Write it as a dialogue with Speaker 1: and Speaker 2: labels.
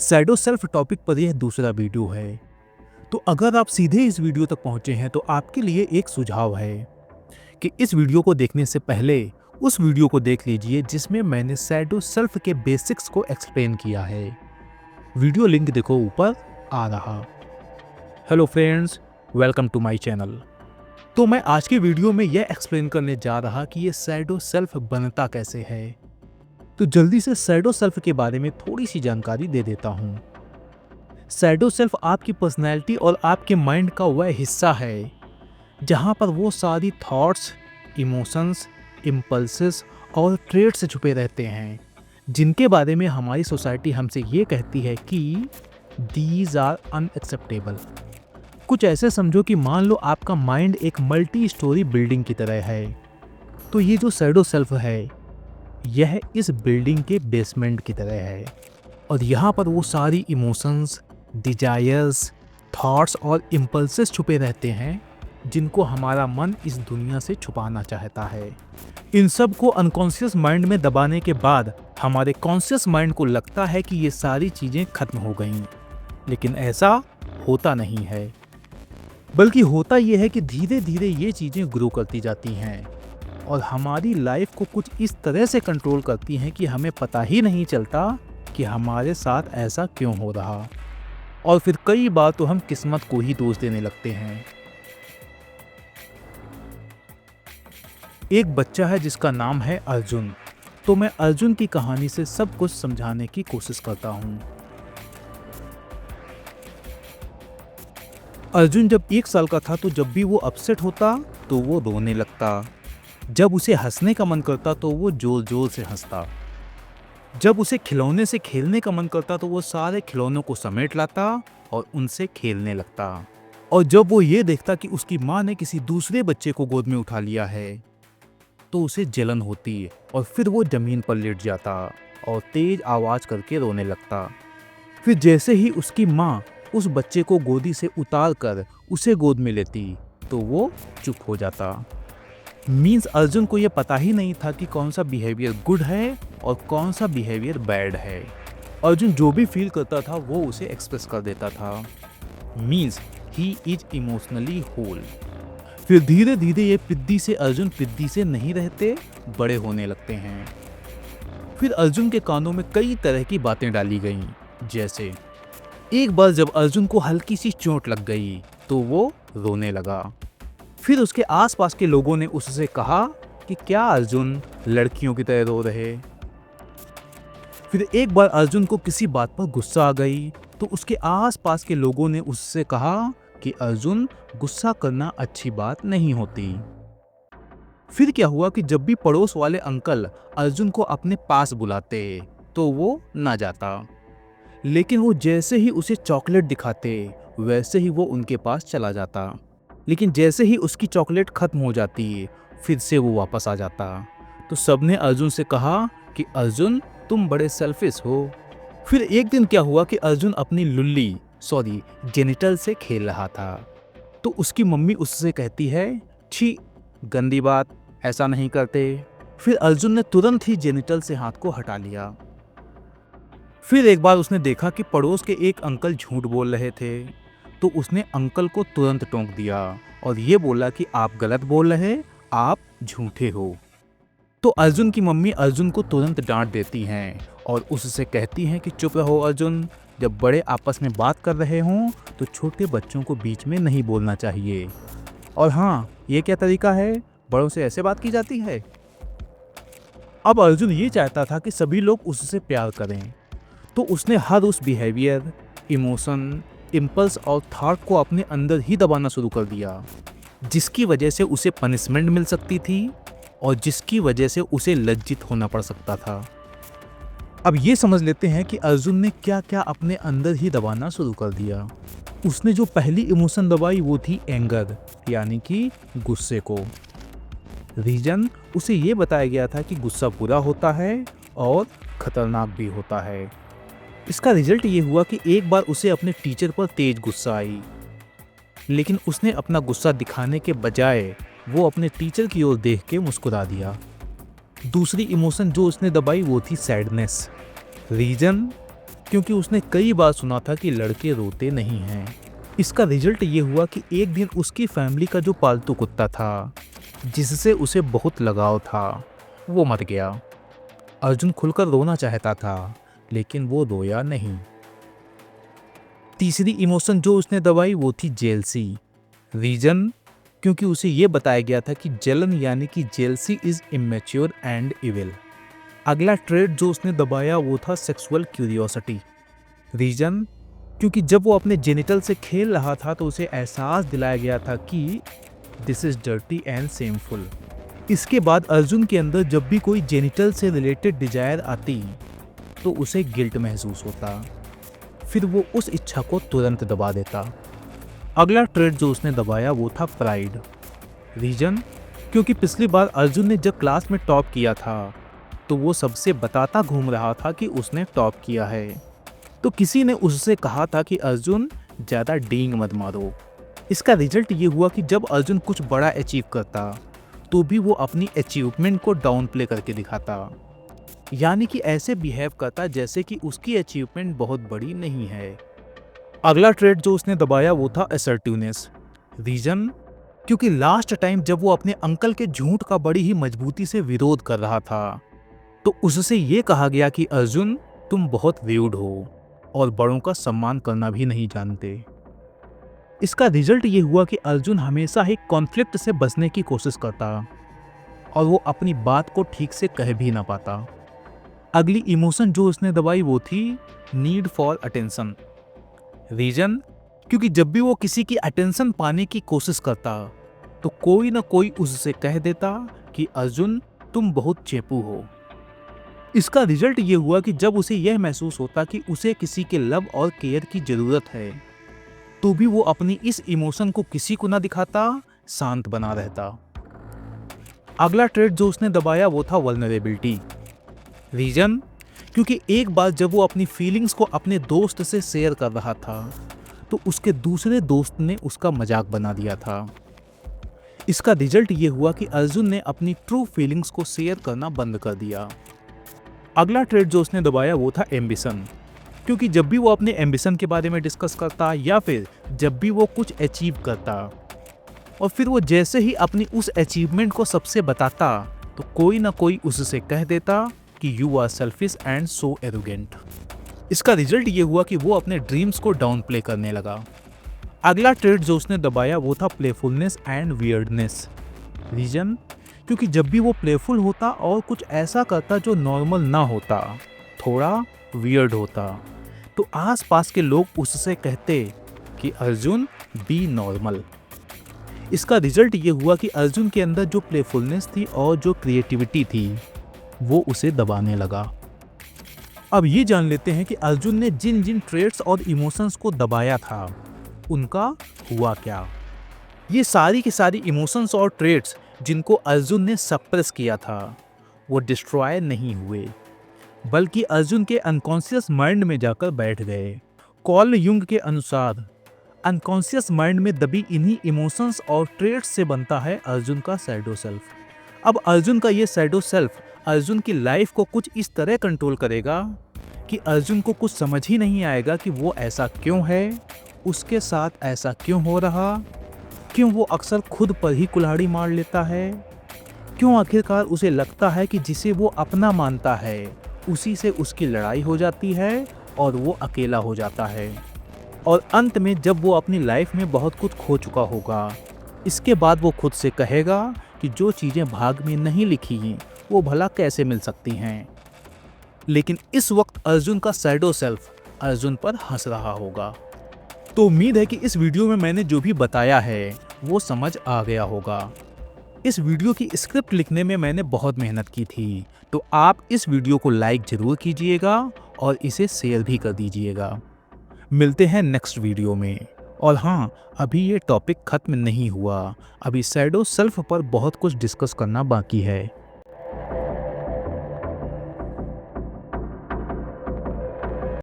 Speaker 1: Shadow self topic पर यह दूसरा वीडियो है। तो अगर आप सीधे इस वीडियो तक पहुंचे हैं तो आपके लिए एक सुझाव है कि इस वीडियो को देखने से पहले उस वीडियो को देख लीजिए जिसमें मैंने शैडो सेल्फ के बेसिक्स को एक्सप्लेन किया है। वीडियो लिंक देखो ऊपर आ रहा। Hello friends, welcome to my channel. तो मैं आज के वीडियो में यह एक्सप्लेन करने जा रहा कि ये शैडो सेल्फ बनता कैसे है। तो जल्दी से शैडो सेल्फ के बारे में थोड़ी सी जानकारी दे देता हूँ। शैडो सेल्फ आपकी पर्सनैलिटी और आपके माइंड का वह हिस्सा है जहाँ पर वो सारी थॉट्स, इमोशंस, इम्पल्सेस और ट्रेड्स छुपे रहते हैं जिनके बारे में हमारी सोसाइटी हमसे ये कहती है कि दीज आर अनएक्सेप्टेबल। कुछ ऐसे समझो कि मान लो आपका माइंड एक मल्टी स्टोरी बिल्डिंग की तरह है, तो ये जो शैडो सेल्फ है यह इस बिल्डिंग के बेसमेंट की तरह है और यहाँ पर वो सारी इमोशंस, डिजायर्स, थॉट्स और इम्पल्सेस छुपे रहते हैं जिनको हमारा मन इस दुनिया से छुपाना चाहता है। इन सब को अनकॉन्शियस माइंड में दबाने के बाद हमारे कॉन्शियस माइंड को लगता है कि ये सारी चीज़ें खत्म हो गईं, लेकिन ऐसा होता नहीं है। बल्कि होता ये है कि धीरे धीरे ये चीज़ें ग्रो करती जाती हैं और हमारी लाइफ को कुछ इस तरह से कंट्रोल करती हैं कि हमें पता ही नहीं चलता कि हमारे साथ ऐसा क्यों हो रहा। और फिर कई बार तो हम किस्मत को ही दोष देने लगते हैं। एक बच्चा है जिसका नाम है अर्जुन। तो मैं अर्जुन की कहानी से सब कुछ समझाने की कोशिश करता हूँ। अर्जुन जब 1 साल का था तो जब भी वो अपसेट होता तो वो रोने लगता। जब उसे हंसने का मन करता तो वो जोर जोर से हंसता। जब उसे खिलौने से खेलने का मन करता तो वो सारे खिलौनों को समेट लाता और उनसे खेलने लगता। और जब वो ये देखता कि उसकी माँ ने किसी दूसरे बच्चे को गोद में उठा लिया है तो उसे जलन होती और फिर वो जमीन पर लेट जाता और तेज आवाज करके रोने लगता। फिर जैसे ही उसकी माँ उस बच्चे को गोदी से उतार कर उसे गोद में लेती तो वो चुप हो जाता। मीन्स अर्जुन को ये पता ही नहीं था कि कौन सा बिहेवियर गुड है और कौन सा बिहेवियर बैड है। अर्जुन जो भी फील करता था वो उसे एक्सप्रेस कर देता था। Means he is emotionally whole. फिर धीरे धीरे ये पिद्दी से अर्जुन पिद्दी से नहीं रहते, बड़े होने लगते हैं। फिर अर्जुन के कानों में कई तरह की बातें डाली गईं। जैसे एक बार जब अर्जुन को हल्की सी चोट लग गई तो वो रोने लगा। फिर उसके आसपास के लोगों ने उससे कहा कि क्या अर्जुन लड़कियों की तरह रो रहे। फिर एक बार अर्जुन को किसी बात पर गुस्सा आ गई तो उसके आसपास के लोगों ने उससे कहा कि अर्जुन गुस्सा करना अच्छी बात नहीं होती। फिर क्या हुआ कि जब भी पड़ोस वाले अंकल अर्जुन को अपने पास बुलाते तो वो ना जाता, लेकिन वो जैसे ही उसे चॉकलेट दिखाते वैसे ही वो उनके पास चला जाता। लेकिन जैसे ही उसकी चॉकलेट खत्म हो जाती फिर से वो वापस आ जाता। तो सबने अर्जुन से कहा कि अर्जुन तुम बड़े सेल्फिश हो। फिर एक दिन क्या हुआ कि अर्जुन अपनी जेनिटल से खेल रहा था तो उसकी मम्मी उससे कहती है, छी गंदी बात, ऐसा नहीं करते। फिर अर्जुन ने तुरंत ही जेनिटल से हाथ को हटा लिया। फिर एक बार उसने देखा कि पड़ोस के एक अंकल झूठ बोल रहे थे तो उसने अंकल को तुरंत टोक दिया और ये बोला कि आप गलत बोल रहे, आप झूठे हो। तो अर्जुन की मम्मी अर्जुन को तुरंत डांट देती हैं और उससे कहती हैं कि चुप रहो अर्जुन, जब बड़े आपस में बात कर रहे हों तो छोटे बच्चों को बीच में नहीं बोलना चाहिए। और हाँ, ये क्या तरीका है, बड़ों से ऐसे बात की जाती है। अब अर्जुन ये चाहता था कि सभी लोग उससे प्यार करें, तो उसने हर उस बिहेवियर, इमोशन, इम्पल्स और थॉट को अपने अंदर ही दबाना शुरू कर दिया जिसकी वजह से उसे पनिशमेंट मिल सकती थी और जिसकी वजह से उसे लज्जित होना पड़ सकता था। अब ये समझ लेते हैं कि अर्जुन ने क्या क्या अपने अंदर ही दबाना शुरू कर दिया। उसने जो पहली इमोशन दबाई वो थी एंगर, यानी कि गुस्से को। रीजन उसे ये बताया गया था कि गुस्सा बुरा होता है और खतरनाक भी होता है। इसका रिजल्ट ये हुआ कि एक बार उसे अपने टीचर पर तेज गुस्सा आई, लेकिन उसने अपना गुस्सा दिखाने के बजाय वो अपने टीचर की ओर देख के मुस्कुरा दिया। दूसरी इमोशन जो उसने दबाई वो थी सैडनेस। रीजन क्योंकि उसने कई बार सुना था कि लड़के रोते नहीं हैं। इसका रिजल्ट ये हुआ कि एक दिन उसकी फैमिली का जो पालतू कुत्ता था, जिससे उसे बहुत लगाव था, वो मर गया। अर्जुन खुलकर रोना चाहता था, लेकिन वो रोया नहीं। तीसरी इमोशन जो उसने दबाई वो थी जेलसी। रीजन, क्योंकि उसे ये बताया गया था कि जलन यानी कि jealousy is immature and evil. अगला ट्रेड जो उसने दबाया वो था सेक्सुअल क्यूरियोसिटी। रीजन, क्योंकि जब वो अपने जेनिटल से खेल रहा था तो उसे एहसास दिलाया गया था कि this is dirty and shameful. इसके बाद अर्जुन के अंदर जब भी कोई जेनिटल से रिलेटेड डिजायर आती तो उसे गिल्ट महसूस होता, फिर वो उस इच्छा को तुरंत दबा देता। अगला ट्रेड जो उसने दबाया वो था प्राइड। रीजन, क्योंकि पिछली बार अर्जुन ने जब क्लास में टॉप किया था तो वो सबसे बताता घूम रहा था कि उसने टॉप किया है। तो किसी ने उससे कहा था कि अर्जुन ज़्यादा डींग मत मारो। इसका रिजल्ट ये हुआ कि जब अर्जुन कुछ बड़ा अचीव करता तो भी वो अपनी अचीवमेंट को डाउन प्ले करके दिखाता, यानी कि ऐसे बिहेव करता जैसे कि उसकी अचीवमेंट बहुत बड़ी नहीं है। अगला ट्रेड जो उसने दबाया वो था असर्टिवनेस। रीजन, क्योंकि लास्ट टाइम जब वो अपने अंकल के झूठ का बड़ी ही मजबूती से विरोध कर रहा था तो उससे ये कहा गया कि अर्जुन तुम बहुत र्यूड हो और बड़ों का सम्मान करना भी नहीं जानते। इसका रिजल्ट ये हुआ कि अर्जुन हमेशा ही कॉन्फ्लिक्ट से बचने की कोशिश करता और वो अपनी बात को ठीक से कह भी ना पाता। अगली इमोशन जो उसने दबाई वो थी नीड फॉर अटेंशन। रीजन, क्योंकि जब भी वो किसी की अटेंशन पाने की कोशिश करता तो कोई ना कोई उससे कह देता कि अर्जुन तुम बहुत चेपू हो। इसका रिजल्ट ये हुआ कि जब उसे यह महसूस होता कि उसे किसी के लव और केयर की जरूरत है तो भी वो अपनी इस इमोशन को किसी को ना दिखाता, शांत बना रहता। अगला ट्रेड जो उसने दबाया वो था वल्नरेबिलिटी। रीजन, क्योंकि एक बार जब वो अपनी फीलिंग्स को अपने दोस्त से शेयर कर रहा था तो उसके दूसरे दोस्त ने उसका मजाक बना दिया था। इसका रिजल्ट ये हुआ कि अर्जुन ने अपनी ट्रू फीलिंग्स को शेयर करना बंद कर दिया। अगला ट्रेड जो उसने दबाया वो था एम्बिशन। क्योंकि जब भी वो अपने एम्बिशन के बारे में डिस्कस करता या फिर जब भी वो कुछ अचीव करता और फिर वो जैसे ही अपनी उस अचीवमेंट को सबसे बताता तो कोई ना कोई उससे कह देता कि you are selfish and so arrogant. इसका रिजल्ट ये हुआ कि वो अपने ड्रीम्स को डाउन प्ले करने लगा। अगला ट्रेड जो उसने दबाया वो था प्लेफुलनेस एंड वियर्डनेस। रीजन, क्योंकि जब भी वो प्लेफुल होता और कुछ ऐसा करता जो नॉर्मल ना होता, थोड़ा वियर्ड होता, तो आसपास के लोग उससे कहते कि अर्जुन बी नॉर्मल। इसका रिजल्ट ये हुआ कि अर्जुन के अंदर जो प्लेफुलनेस थी और जो क्रिएटिविटी थी वो उसे दबाने लगा। अब ये जान लेते हैं कि अर्जुन ने जिन जिन ट्रेड्स और इमोशंस को दबाया था उनका हुआ क्या। ये सारी की सारी इमोशंस और ट्रेड्स जिनको अर्जुन ने सप्रेस किया था वो डिस्ट्रॉय नहीं हुए, बल्कि अर्जुन के अनकॉन्शियस माइंड में जाकर बैठ गए। कॉर्ल युंग के अनुसार अनकॉन्शियस माइंड में दबी इन्हीं इमोशंस और ट्रेड्स से बनता है अर्जुन का शैडो सेल्फ। अब अर्जुन का ये शैडो सेल्फ अर्जुन की लाइफ को कुछ इस तरह कंट्रोल करेगा कि अर्जुन को कुछ समझ ही नहीं आएगा कि वो ऐसा क्यों है, उसके साथ ऐसा क्यों हो रहा, क्यों वो अक्सर खुद पर ही कुल्हाड़ी मार लेता है, क्यों आखिरकार उसे लगता है कि जिसे वो अपना मानता है उसी से उसकी लड़ाई हो जाती है और वो अकेला हो जाता है। और अंत में जब वो अपनी लाइफ में बहुत कुछ खो चुका होगा, इसके बाद वो खुद से कहेगा कि जो चीज़ें भाग में नहीं लिखी हैं वो भला कैसे मिल सकती हैं। लेकिन इस वक्त अर्जुन का शैडो सेल्फ अर्जुन पर हंस रहा होगा। तो उम्मीद है कि इस वीडियो में मैंने जो भी बताया है वो समझ आ गया होगा। इस वीडियो की स्क्रिप्ट लिखने में मैंने बहुत मेहनत की थी, तो आप इस वीडियो को लाइक ज़रूर कीजिएगा और इसे शेयर भी कर दीजिएगा। मिलते हैं नेक्स्ट वीडियो में। और हाँ, अभी ये टॉपिक ख़त्म नहीं हुआ, अभी शैडो सेल्फ पर बहुत कुछ डिस्कस करना बाकी है।